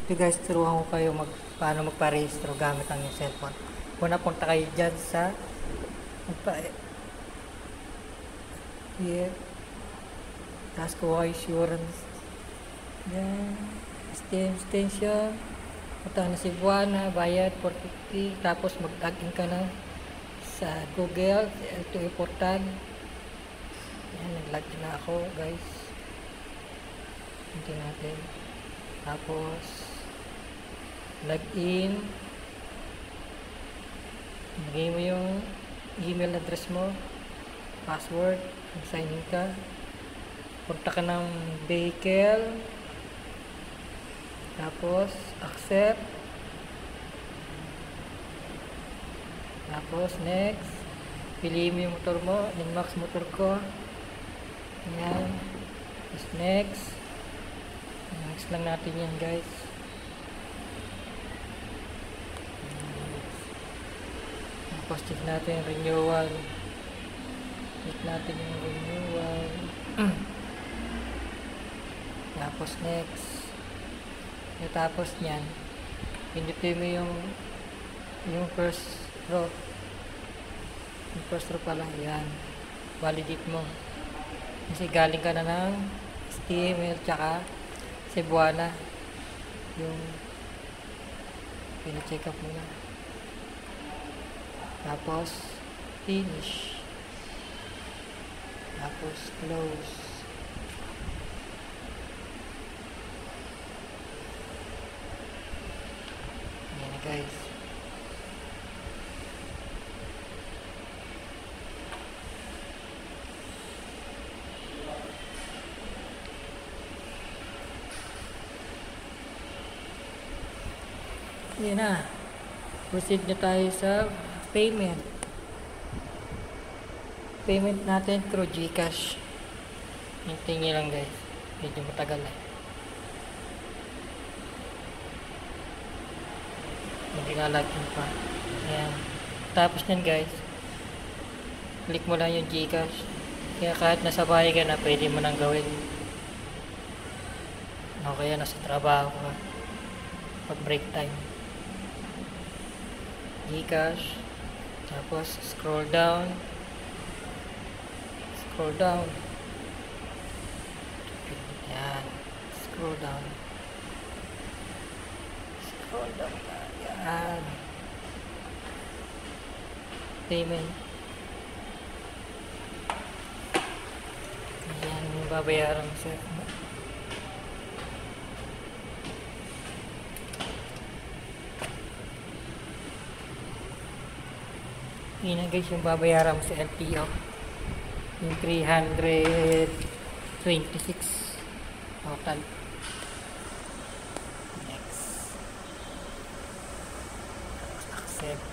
Ito guys, turuan ko kayo paano magpa-rehistro gamit ang yung cellphone. Una, punta kayo dyan sa here. Tapos kuha insurance. Yan. Extension. Punta na si Buwana, bayad 450. Tapos mag-login ka na sa Google, ito important. Yan, nag-login na ako guys. Hindi natin. Tapos login. Lagay mo yung email address mo, password, sign in ka. Punta ka ng vehicle. Tapos accept. Tapos next. Piliin mo yung motor mo, Inmax motor ko. Ayan. Tapos next. Next lang natin yan guys. Tapos check natin yung renewal. Check natin yung renewal. Tapos next. Tapos nyan, pindutin mo yung first row. Yung first row pala, yan. Validate mo. Kasi galing ka na ng STML tsaka Cebuana. Yung pina-check up mo na. Tapos finish. Tapos close. Ayan na guys. Ayan na. Proceed na tayo sa payment. Payment natin through GCash. Hintayin nyo lang guys. Medyo matagal na. Hindi nalagin pa. Ayan. Tapos nyan guys, click mo lang yung GCash. Kaya kahit nasa bahay ka na, pwede mo nang gawin. O kaya nasa trabaho ka. Pag break time. GCash. Tapos scroll down. Scroll down. Yan. Scroll down. Scroll down. Yan. Payment. Yan yung babayaran sa yun na guys yung babayaran mo sa LTO. Yung 326 total. Next. Accept.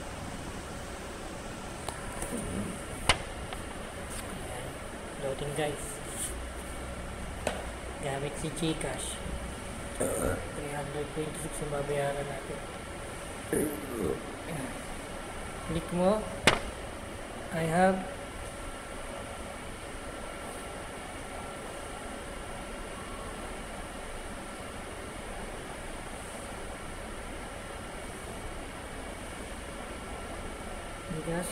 Loading guys. Gamit si GCash. 326 yung babayaran natin. Click mo. I have guys.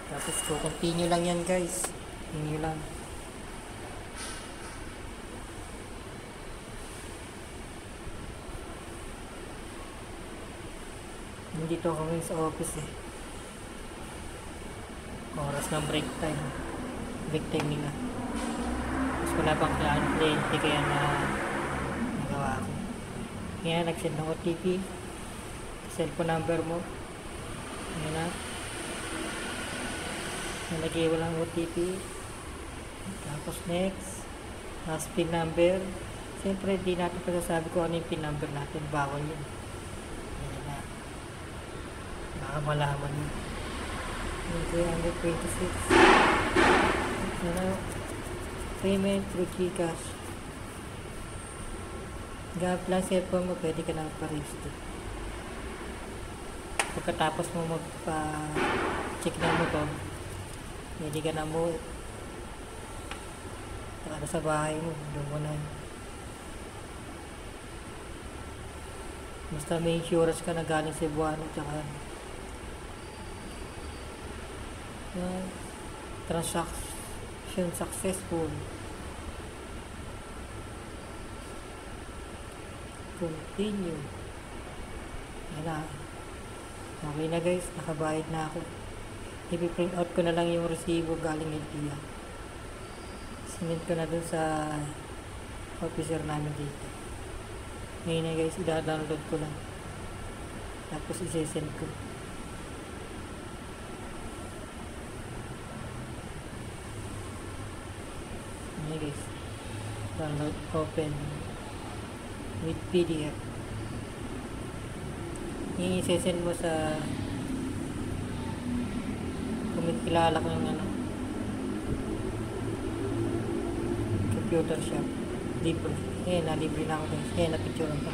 Tapos so continue lang yan guys. Continue lang. Nandito kami sa office eh. Oras ng break time. Break time nila. Tapos wala pang kliyente kaya nagawa ko. Kaya nag-send ng OTP. Cellphone number mo. Ayan na. Nalagay walang OTP. Tapos next. Tapos PIN number. Siyempre di natin pagsasabi ko ano yung PIN number natin. Bawal yun. Ayan na. Baka malaman yun. 326. Now, payment through GCash. Gamit lang cellphone mo, pwede ka na pa-register. Pagkatapos mo magpa-check ng motor, pwede ka na mo sa bahay mo, doon mo na Basta may insurance ka na galing Cebuano, tsaka transaction successful. Continue. Yan na. Okay na guys, nakabayad na ako. I-print out ko na lang yung resibo galing LPA. Sinend ko na dun sa officer namin dito. Ngayon na guys, i-download ko lang. Tapos i-send ko. Ngayon guys, download, open with PDF. Yung i-send mo sa kung may kilala ko ng computer shop. Libre. Libre na ako guys. Na-picture ko.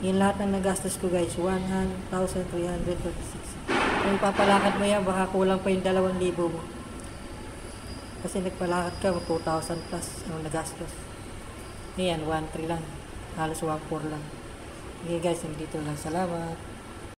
Yung lahat ng nagastos ko guys, 1,336. Kung ipapalakad mo yan, baka kulang pa yung 2,000 mo. Kasi nagpalakad ka, 2,000 plus ang nagastos. Ayan, 1,300 lang. Halos 1,400 lang. Okay guys, dito lang. Salamat.